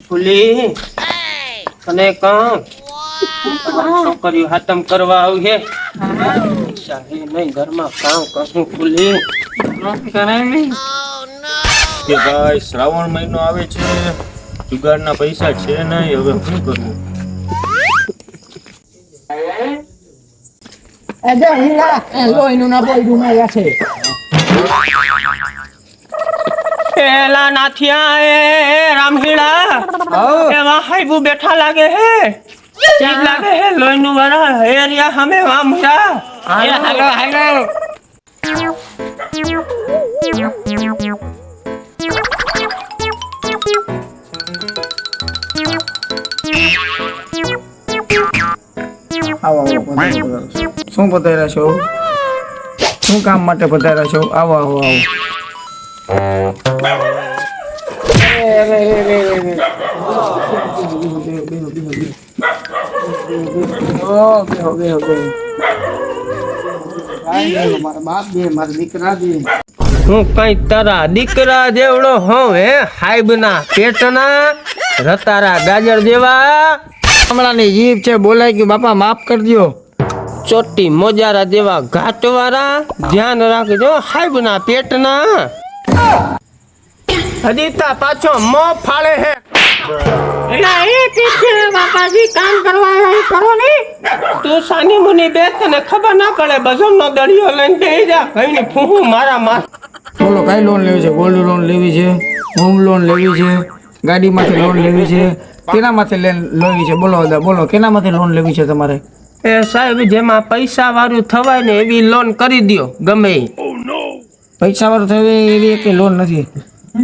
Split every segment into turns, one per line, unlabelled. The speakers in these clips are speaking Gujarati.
ફૂલી અને કામ છોકરીઓ હાથમ કરવા આવી છે નહીં ઘરમાં કામ કશું ફૂલી કરાય નહીં
કે ભાઈ શ્રાવણ મહિનો આવે છે, જુગારના પૈસા છે નહીં, હવે શું કરવું?
એલા નાથિયા એ રામહીડા એમાં હાઈબુ બેઠા લાગે હે ઠીક લાગે હે લોહીનું વરા હેરિયા હમે વામડા હાલો હાલો
આવો શું પધાર્યા છો? શું કામ માટે પધાર્યા છો? આવો આવો આવો.
હું કઈ તારા દીકરા જેવડો હોઉં હે હાઈબના પેટના રતારા ગાજર જેવા
હમણાંની જીભ છે બોલાય ગયું, બાપા માફ કરજો.
ચોટી મોજારા જેવા ઘાટવાળા ધ્યાન રાખજો હાઈબના પેટના. હજી તા પાછો મો ફાળે હે બાપાજી કામ કરવા કરો ને તું સાની મુની બેસ તને ખબર ના પડે બજમનો દળિયો લઈને બેહી જા કઈ ફૂહું મારા માર.
બોલો કઈ લોન લેવી છે? ગોલ્ડ લોન લેવી છે, હોમ લોન લેવી છે, ગાડીમાંથી લોન લેવી છે, કેનામાંથી લેવી છે? બોલો દાદા બોલો, કેનામાંથી લોન લેવી છે તમારે?
એ સાહેબ જેમાં પૈસા વાળું થવાય ને એવી લોન કરી દ્યો ગમે એ.
પૈસા વાળું થયું એવી એક લોન નથી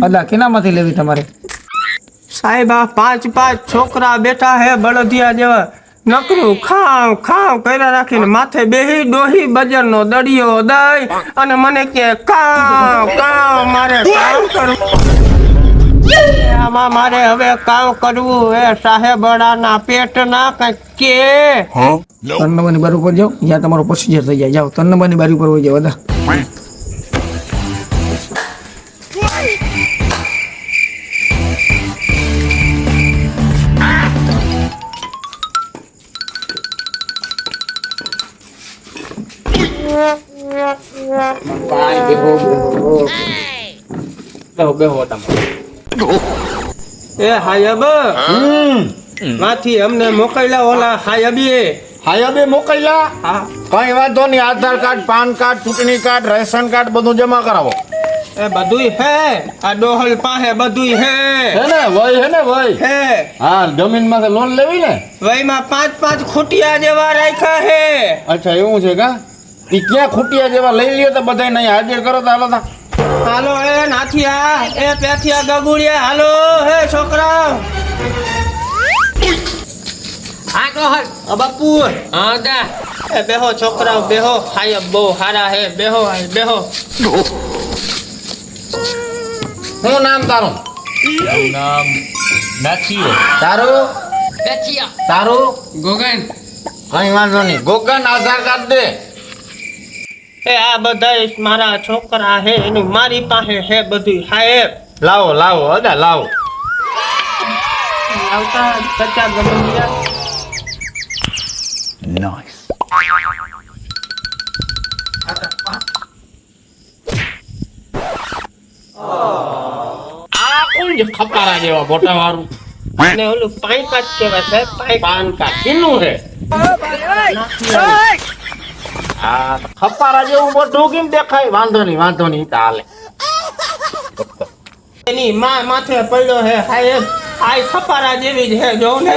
દાદા, કેનામાંથી લેવી તમારે?
સાહેબ આ 5 છોકરા બેઠા હે બળદિયા જેવા નકરું ખાવ ખાવ કર્યા રાખીને માથે બેહી ડોહી બજરનો દડિયો દઈ અને મને કે કાવ કાવ મારે કામ કરવું. આમાં મારે હવે કામ કરવું એ સાહેબડાના પેટના કંઈક કે
3 નંબરની બારી ઉપર જાઓ, જ્યાં તમારો પ્રોસિજર થઈ જાય. જાઓ 3 નંબરની બારી ઉપર હોય જાઓ દાદા.
એ હાયબ માંથી અમને મોકલ્યા ઓલા હાયબીએ
હાયાબે મોકલ્યા?
હા
કઈ વાંધો નહીં, આધાર કાર્ડ, પાન કાર્ડ, ચૂંટણી કાર્ડ, રેશન કાર્ડ બધું જમા કરાવો.
એ બધુંય હે આ ડોહલ પાસે બધુંય હે
ને વય હે ને વય
હે
હા, જમીન માંથી લોન લેવી ને?
વયમાં 5 ખૂટિયા જેવા રાખ્યા હે.
અચ્છા એવું છે કા? ઈ ક્યાં ખૂટિયા જેવા લઈ લ્યો તો બધાય નહીં હાજર કરો તો હાલો તા.
હાલો એ નાથિયા એ પેથિયા ગગુડિયા હાલો હે છોકરા. હા ડોહલ બાપુ હા દા એ બેહો છોકરાઓ બેહો હાય બહુ હારા હે બેહો બેહો.
શું નામ તારું?
નામ નાથિયો.
તારું?
પેથિયા.
તારું?
ગોગન.
કઈ વાંધો નહીં, ગોગન આધાર કાર્ડ દે.
એ આ બધા મારા છોકરા હે એનું મારી પાસે હે બધું હાય.
લાવો લાવો અદા લાવો.
આવતા કચ્ચા ગમડિયા.
Nice.
આ કોણ છે ખપારા જેવા મોટા વાળું?
ને ઓલું પાઈ કાર્ડ કહેવાય છે
પાન કાર્ડ કિનું છે? આ ખપારા જેવું મોટું કેમ દેખાય? વાંધો નહીં ચાલે.
એની માથે પડ્યો હે હાય આય ખપારા જેવી જ હે જો ને.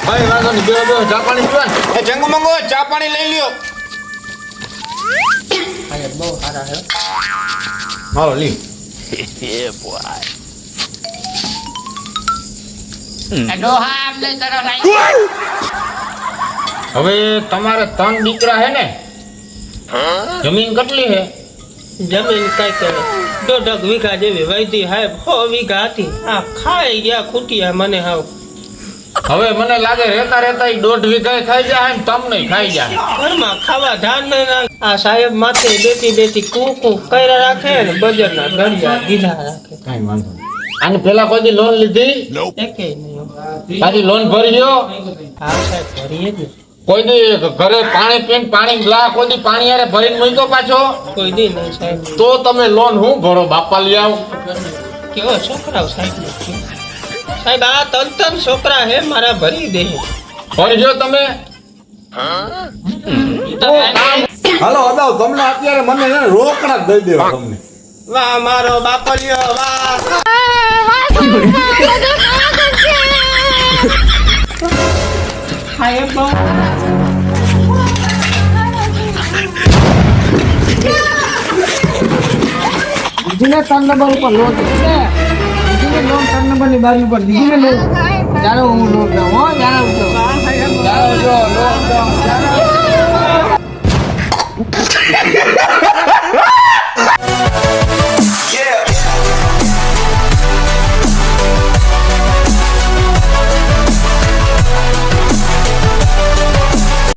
ભાઈ વાંધો નહીં, બેહો બેહો, ચા પાણી પીવા ને? એ જંગુ મંગો ચા પાણી લઈ લ્યો.
હાય બહુ સારા હે.
હાલો લી.
Yeah, boy.
હવે તમારે 3 દીકરા હે ને? જમીન કેટલી હે?
જમીન કઈ કરે 1.5 વીઘા જેવી વૈધી હાય 6 વીઘા હતી. આ ખાઈ ગયા ખૂટિયા મને હાવ.
હવે મને લાગે રહેતા રહેતા 1.5 વીઘા ખાઈ જાય ને તમને ખાઈ જાય.
ઘરમાં ખાવા ધાન ને આ સાહેબ માથે બેટી કૂ કર્યા રાખે ને બજરના ઘડિયા ગીધા રાખે.
કાઈ વાંધો નહીં.
આની પેલા કોઈ દી લોન લીધી
એકેય નહીં.
પાછી લોન ભરી ગયો
હા સાહેબ ભરીએ જ ને.
કોઈ દી ઘરે પાણી પીને પાણી ગ્લાસ કોઈ દી પાણી યારે ભરીને મૂક્યો પાછો
કોઈ દી નહીં સાહેબ.
તો તમે લોન હું ભરો બાપા લઈ આવ
કેવો છોકરાઓ સાહેબ સાહેબ આ ત્રણ છોકરા હે મારા ભરી દે.
ભરી ગયો તમે
હાલો અદાવ તમને અત્યારે મને છે ને રોકડા જ દઈ દેવા તમને
વાહ મારો બાપલિયો વાહ. સાહેબ બહુ
દીદીને 3 નંબર ઉપર લોન દીધીને લોન 3 નંબરની બારી ઉપર દીદીને લોન જાણે હું લોન દઉં હો જાણે જો લોન દઉં